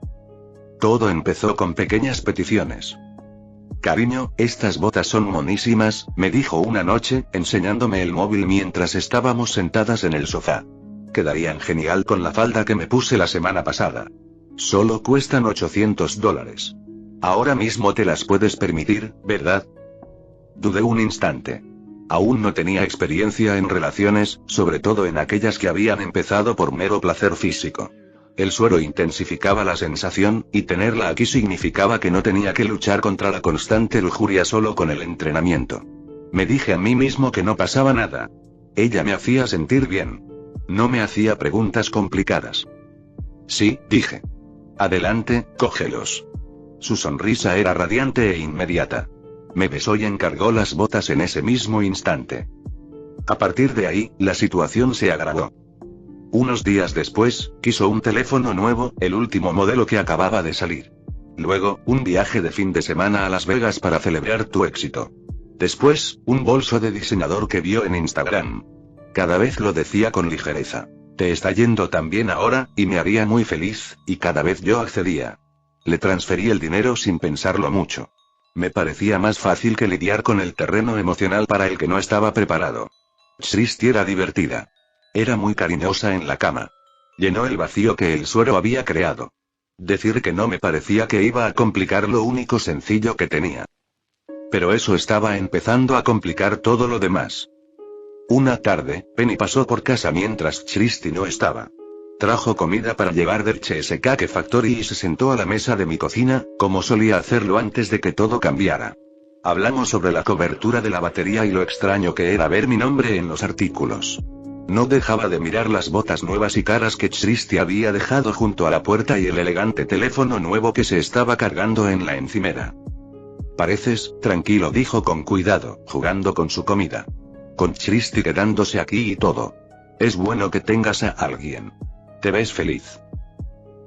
Todo empezó con pequeñas peticiones. Cariño, estas botas son monísimas, me dijo una noche, enseñándome el móvil mientras estábamos sentadas en el sofá. Quedarían genial con la falda que me puse la semana pasada. Solo cuestan $800. Ahora mismo te las puedes permitir, ¿verdad? Dudé un instante. Aún no tenía experiencia en relaciones, sobre todo en aquellas que habían empezado por mero placer físico. El suero intensificaba la sensación, y tenerla aquí significaba que no tenía que luchar contra la constante lujuria solo con el entrenamiento. Me dije a mí mismo que no pasaba nada. Ella me hacía sentir bien. No me hacía preguntas complicadas. Sí, dije. Adelante, cógelos. Su sonrisa era radiante e inmediata. Me besó y encargó las botas en ese mismo instante. A partir de ahí, la situación se agravó. Unos días después, quiso un teléfono nuevo, el último modelo que acababa de salir. Luego, un viaje de fin de semana a Las Vegas para celebrar tu éxito. Después, un bolso de diseñador que vio en Instagram. Cada vez lo decía con ligereza. Te está yendo tan bien ahora, y me haría muy feliz, y cada vez yo accedía. Le transferí el dinero sin pensarlo mucho. Me parecía más fácil que lidiar con el terreno emocional para el que no estaba preparado. Srishti era divertida. Era muy cariñosa en la cama. Llenó el vacío que el suero había creado. Decir que no me parecía que iba a complicar lo único sencillo que tenía. Pero eso estaba empezando a complicar todo lo demás. Una tarde, Penny pasó por casa mientras Srishti no estaba. Trajo comida para llevar del Cheesecake Factory y se sentó a la mesa de mi cocina, como solía hacerlo antes de que todo cambiara. Hablamos sobre la cobertura de la batería y lo extraño que era ver mi nombre en los artículos. No dejaba de mirar las botas nuevas y caras que Srishti había dejado junto a la puerta y el elegante teléfono nuevo que se estaba cargando en la encimera. Pareces tranquilo, dijo con cuidado, jugando con su comida. Con Srishti quedándose aquí y todo. Es bueno que tengas a alguien. Te ves feliz.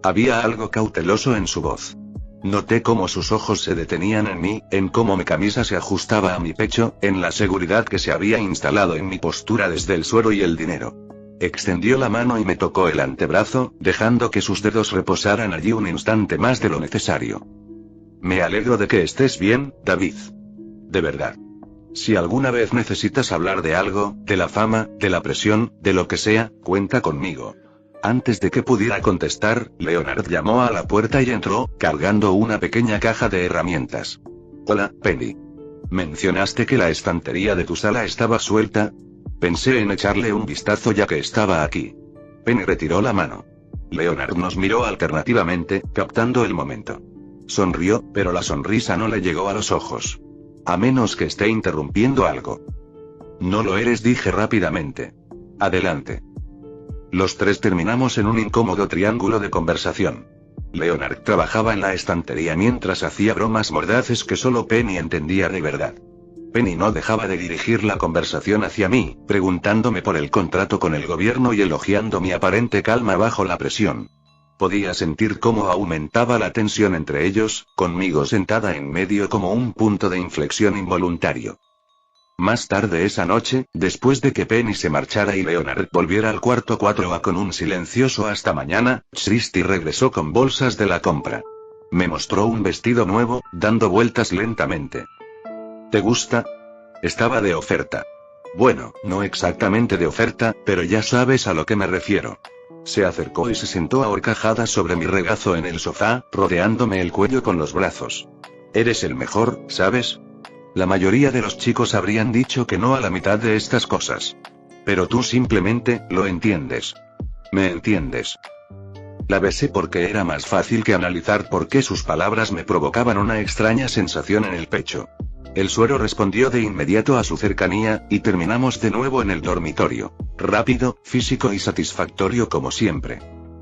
Había algo cauteloso en su voz. Noté cómo sus ojos se detenían en mí, en cómo mi camisa se ajustaba a mi pecho, en la seguridad que se había instalado en mi postura desde el suero y el dinero. Extendió la mano y me tocó el antebrazo, dejando que sus dedos reposaran allí un instante más de lo necesario. Me alegro de que estés bien, David. De verdad. Si alguna vez necesitas hablar de algo, de la fama, de la presión, de lo que sea, cuenta conmigo. Antes de que pudiera contestar, Leonard llamó a la puerta y entró, cargando una pequeña caja de herramientas. Hola, Penny. ¿Mencionaste que la estantería de tu sala estaba suelta? Pensé en echarle un vistazo ya que estaba aquí. Penny retiró la mano. Leonard nos miró alternativamente, captando el momento. Sonrió, pero la sonrisa no le llegó a los ojos. A menos que esté interrumpiendo algo. No lo eres, dije rápidamente. Adelante. Los tres terminamos en un incómodo triángulo de conversación. Leonard trabajaba en la estantería mientras hacía bromas mordaces que solo Penny entendía de verdad. Penny no dejaba de dirigir la conversación hacia mí, preguntándome por el contrato con el gobierno y elogiando mi aparente calma bajo la presión. Podía sentir cómo aumentaba la tensión entre ellos, conmigo sentada en medio como un punto de inflexión involuntario. Más tarde esa noche, después de que Penny se marchara y Leonard volviera al cuarto 4A con un silencioso hasta mañana, Srishti regresó con bolsas de la compra. Me mostró un vestido nuevo, dando vueltas lentamente. ¿Te gusta? Estaba de oferta. Bueno, no exactamente de oferta, pero ya sabes a lo que me refiero. Se acercó y se sentó ahorcajada sobre mi regazo en el sofá, rodeándome el cuello con los brazos. Eres el mejor, ¿sabes? La mayoría de los chicos habrían dicho que no a la mitad de estas cosas. Pero tú simplemente, lo entiendes. ¿Me entiendes? La besé porque era más fácil que analizar por qué sus palabras me provocaban una extraña sensación en el pecho. El suero respondió de inmediato a su cercanía, y terminamos de nuevo en el dormitorio. Rápido, físico y satisfactorio como siempre.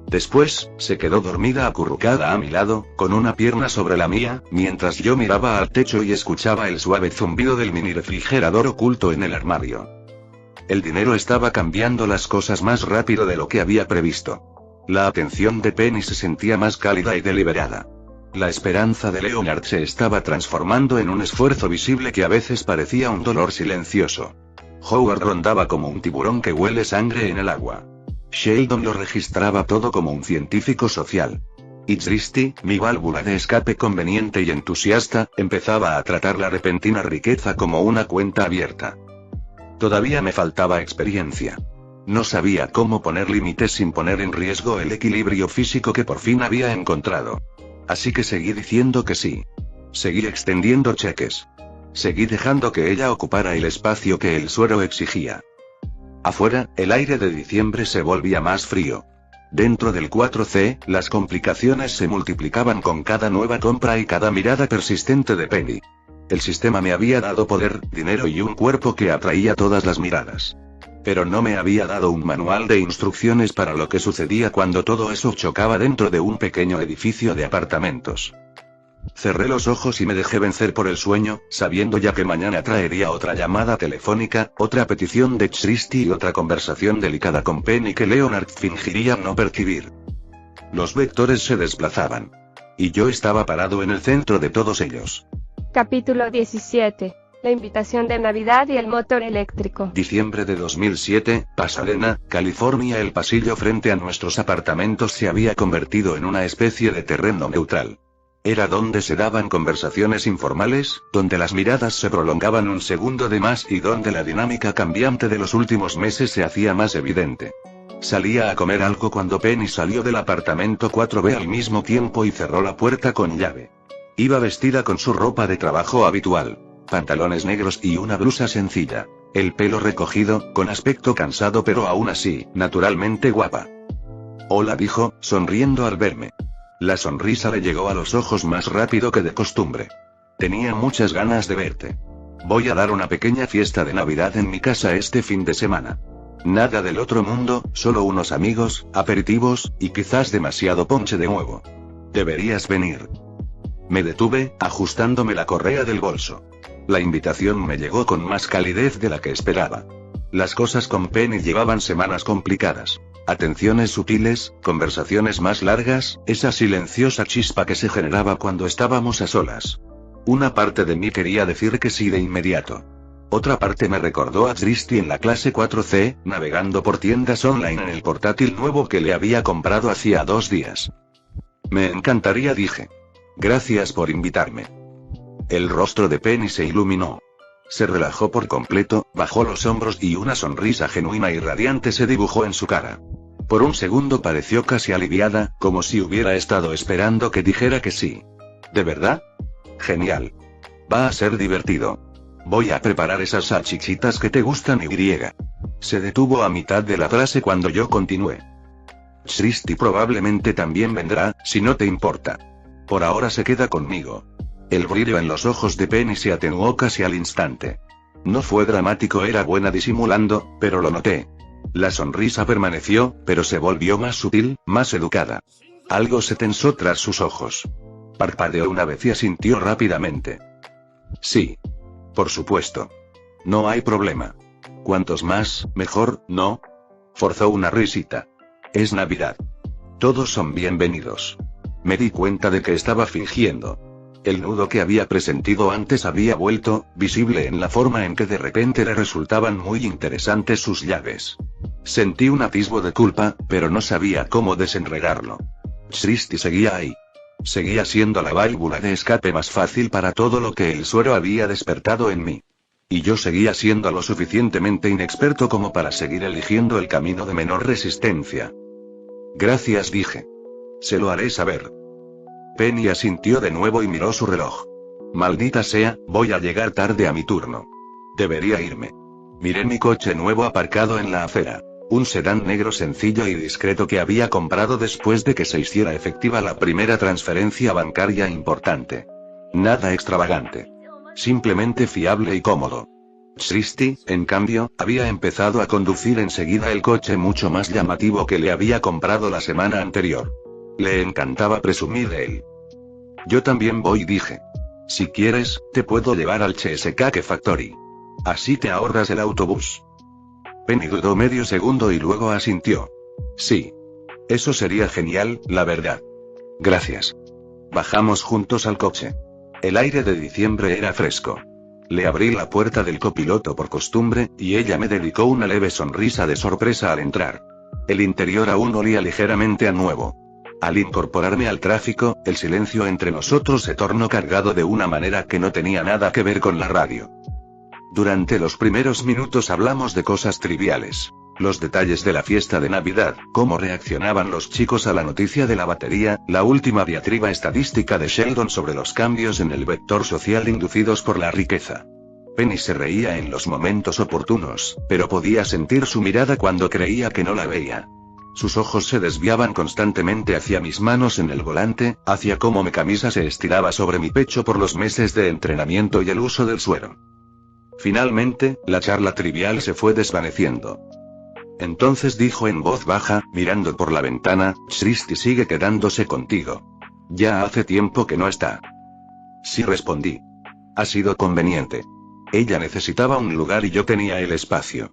Después, se quedó dormida acurrucada a mi lado, con una pierna sobre la mía, mientras yo miraba al techo y escuchaba el suave zumbido del mini refrigerador oculto en el armario. El dinero estaba cambiando las cosas más rápido de lo que había previsto. La atención de Penny se sentía más cálida y deliberada. La esperanza de Leonard se estaba transformando en un esfuerzo visible que a veces parecía un dolor silencioso. Howard rondaba como un tiburón que huele sangre en el agua. Sheldon lo registraba todo como un científico social. Y Srishti, mi válvula de escape conveniente y entusiasta, empezaba a tratar la repentina riqueza como una cuenta abierta. Todavía me faltaba experiencia. No sabía cómo poner límites sin poner en riesgo el equilibrio físico que por fin había encontrado. Así que seguí diciendo que sí. Seguí extendiendo cheques. Seguí dejando que ella ocupara el espacio que el suero exigía. Afuera, el aire de diciembre se volvía más frío. Dentro del 4C, las complicaciones se multiplicaban con cada nueva compra y cada mirada persistente de Penny. El sistema me había dado poder, dinero y un cuerpo que atraía todas las miradas. Pero no me había dado un manual de instrucciones para lo que sucedía cuando todo eso chocaba dentro de un pequeño edificio de apartamentos. Cerré los ojos y me dejé vencer por el sueño, sabiendo ya que mañana traería otra llamada telefónica, otra petición de Srishti y otra conversación delicada con Penny que Leonard fingiría no percibir. Los vectores se desplazaban. Y yo estaba parado en el centro de todos ellos. Capítulo 17. La invitación de Navidad y el motor eléctrico. Diciembre de 2007, Pasadena, California. El pasillo frente a nuestros apartamentos se había convertido en una especie de terreno neutral. Era donde se daban conversaciones informales, donde las miradas se prolongaban un segundo de más y donde la dinámica cambiante de los últimos meses se hacía más evidente. Salía a comer algo cuando Penny salió del apartamento 4B al mismo tiempo y cerró la puerta con llave. Iba vestida con su ropa de trabajo habitual. Pantalones negros y una blusa sencilla. El pelo recogido, con aspecto cansado pero aún así, naturalmente guapa. Hola, dijo, sonriendo al verme. La sonrisa le llegó a los ojos más rápido que de costumbre. Tenía muchas ganas de verte. Voy a dar una pequeña fiesta de Navidad en mi casa este fin de semana. Nada del otro mundo, solo unos amigos, aperitivos, y quizás demasiado ponche de huevo. Deberías venir. Me detuve, ajustándome la correa del bolso. La invitación me llegó con más calidez de la que esperaba. Las cosas con Penny llevaban semanas complicadas. Atenciones sutiles, conversaciones más largas, esa silenciosa chispa que se generaba cuando estábamos a solas. Una parte de mí quería decir que sí de inmediato. Otra parte me recordó a Tristy en la clase 4C, navegando por tiendas online en el portátil nuevo que le había comprado hacía 2 días. Me encantaría, dije. Gracias por invitarme. El rostro de Penny se iluminó. Se relajó por completo, bajó los hombros y una sonrisa genuina y radiante se dibujó en su cara. Por un segundo pareció casi aliviada, como si hubiera estado esperando que dijera que sí. ¿De verdad? Genial. Va a ser divertido. Voy a preparar esas salchichitas que te gustan y. Se detuvo a mitad de la frase cuando yo continué. Tristy probablemente también vendrá, si no te importa. Por ahora se queda conmigo. El brillo en los ojos de Penny se atenuó casi al instante. No fue dramático, era buena disimulando, pero lo noté. La sonrisa permaneció, pero se volvió más sutil, más educada. Algo se tensó tras sus ojos. Parpadeó una vez y asintió rápidamente. Sí. Por supuesto. No hay problema. Cuantos más, mejor, ¿no? Forzó una risita. Es Navidad. Todos son bienvenidos. Me di cuenta de que estaba fingiendo. El nudo que había presentido antes había vuelto, visible en la forma en que de repente le resultaban muy interesantes sus llaves. Sentí un atisbo de culpa, pero no sabía cómo desenredarlo. Tristy seguía ahí. Seguía siendo la válvula de escape más fácil para todo lo que el suero había despertado en mí. Y yo seguía siendo lo suficientemente inexperto como para seguir eligiendo el camino de menor resistencia. Gracias, dije. Se lo haré saber. Penny asintió de nuevo y miró su reloj. Maldita sea, voy a llegar tarde a mi turno. Debería irme. Miré mi coche nuevo aparcado en la acera. Un sedán negro sencillo y discreto que había comprado después de que se hiciera efectiva la primera transferencia bancaria importante. Nada extravagante. Simplemente fiable y cómodo. Tristy, en cambio, había empezado a conducir enseguida el coche mucho más llamativo que le había comprado la semana anterior. Le encantaba presumir de él. Yo también voy, dije. Si quieres, te puedo llevar al Cheesecake Factory. Así te ahorras el autobús. Penny dudó medio segundo y luego asintió. Sí. Eso sería genial, la verdad. Gracias. Bajamos juntos al coche. El aire de diciembre era fresco. Le abrí la puerta del copiloto por costumbre, y ella me dedicó una leve sonrisa de sorpresa al entrar. El interior aún olía ligeramente a nuevo. Al incorporarme al tráfico, el silencio entre nosotros se tornó cargado de una manera que no tenía nada que ver con la radio. Durante los primeros minutos hablamos de cosas triviales. Los detalles de la fiesta de Navidad, cómo reaccionaban los chicos a la noticia de la batería, la última diatriba estadística de Sheldon sobre los cambios en el vector social inducidos por la riqueza. Penny se reía en los momentos oportunos, pero podía sentir su mirada cuando creía que no la veía. Sus ojos se desviaban constantemente hacia mis manos en el volante, hacia cómo mi camisa se estiraba sobre mi pecho por los meses de entrenamiento y el uso del suero. Finalmente, la charla trivial se fue desvaneciendo. Entonces dijo en voz baja, mirando por la ventana, Tristy sigue quedándose contigo. Ya hace tiempo que no está. Sí, respondí. Ha sido conveniente. Ella necesitaba un lugar y yo tenía el espacio.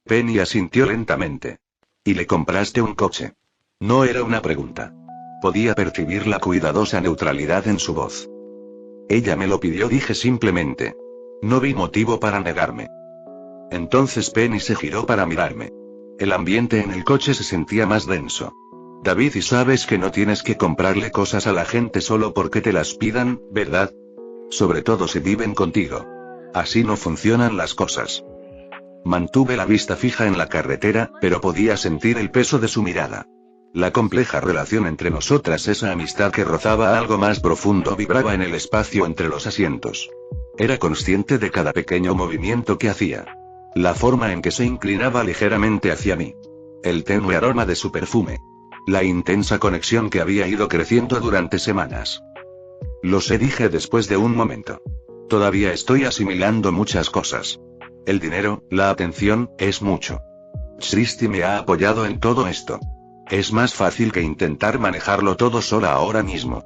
Penny asintió lentamente. ¿Y le compraste un coche? No era una pregunta. Podía percibir la cuidadosa neutralidad en su voz. Ella me lo pidió, dije simplemente. No vi motivo para negarme. Entonces Penny se giró para mirarme. El ambiente en el coche se sentía más denso. David, y sabes que no tienes que comprarle cosas a la gente solo porque te las pidan, ¿verdad? Sobre todo si viven contigo. Así no funcionan las cosas. Mantuve la vista fija en la carretera, pero podía sentir el peso de su mirada. La compleja relación entre nosotras, esa amistad que rozaba algo más profundo, vibraba en el espacio entre los asientos. Era consciente de cada pequeño movimiento que hacía. La forma en que se inclinaba ligeramente hacia mí. El tenue aroma de su perfume. La intensa conexión que había ido creciendo durante semanas. Lo sé, dije después de un momento. Todavía estoy asimilando muchas cosas. El dinero, la atención, es mucho. Christy me ha apoyado en todo esto. Es más fácil que intentar manejarlo todo sola ahora mismo.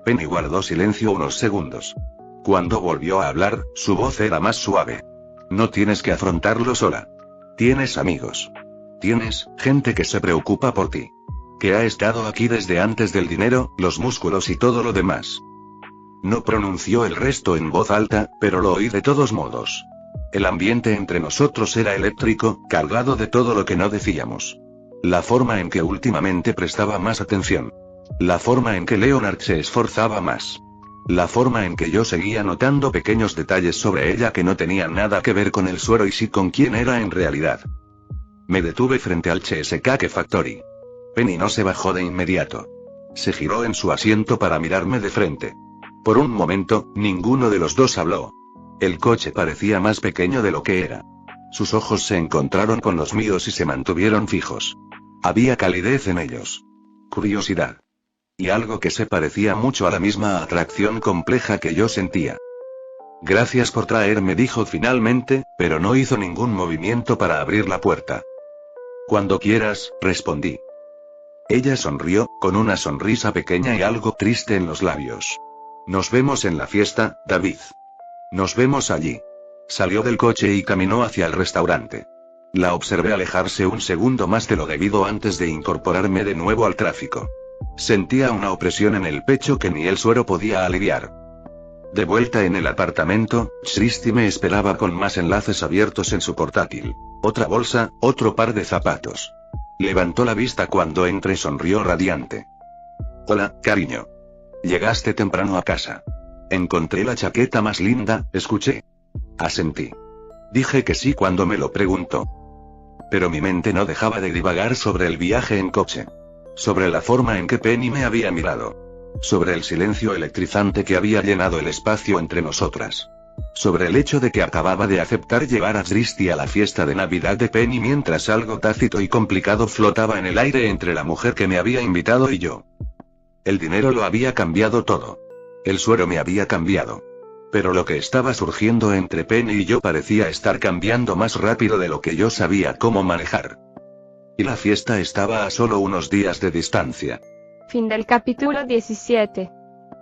Penny guardó silencio unos segundos. Cuando volvió a hablar, su voz era más suave. No tienes que afrontarlo sola. Tienes amigos. Tienes gente que se preocupa por ti. Que ha estado aquí desde antes del dinero, los músculos y todo lo demás. No pronunció el resto en voz alta, pero lo oí de todos modos. El ambiente entre nosotros era eléctrico, cargado de todo lo que no decíamos. La forma en que últimamente prestaba más atención. La forma en que Leonard se esforzaba más. La forma en que yo seguía notando pequeños detalles sobre ella que no tenían nada que ver con el suero y sí con quién era en realidad. Me detuve frente al Cheesecake Factory. Penny no se bajó de inmediato. Se giró en su asiento para mirarme de frente. Por un momento, ninguno de los dos habló. El coche parecía más pequeño de lo que era. Sus ojos se encontraron con los míos y se mantuvieron fijos. Había calidez en ellos. Curiosidad. Y algo que se parecía mucho a la misma atracción compleja que yo sentía. Gracias por traerme, dijo finalmente, pero no hizo ningún movimiento para abrir la puerta. Cuando quieras, respondí. Ella sonrió, con una sonrisa pequeña y algo triste en los labios. Nos vemos en la fiesta, David. Nos vemos allí. Salió del coche y caminó hacia el restaurante. La observé alejarse un segundo más de lo debido antes de incorporarme de nuevo al tráfico. Sentía una opresión en el pecho que ni el suero podía aliviar. De vuelta en el apartamento, Christy me esperaba con más enlaces abiertos en su portátil. Otra bolsa, otro par de zapatos. Levantó la vista cuando entré, sonrió radiante. Hola, cariño. Llegaste temprano a casa. Encontré la chaqueta más linda, escuché. Asentí. Dije que sí cuando me lo preguntó. Pero mi mente no dejaba de divagar sobre el viaje en coche. Sobre la forma en que Penny me había mirado. Sobre el silencio electrizante que había llenado el espacio entre nosotras. Sobre el hecho de que acababa de aceptar llevar a Christy a la fiesta de Navidad de Penny mientras algo tácito y complicado flotaba en el aire entre la mujer que me había invitado y yo. El dinero lo había cambiado todo. El suero me había cambiado. Pero lo que estaba surgiendo entre Penny y yo parecía estar cambiando más rápido de lo que yo sabía cómo manejar. Y la fiesta estaba a solo unos días de distancia. Fin del capítulo 17.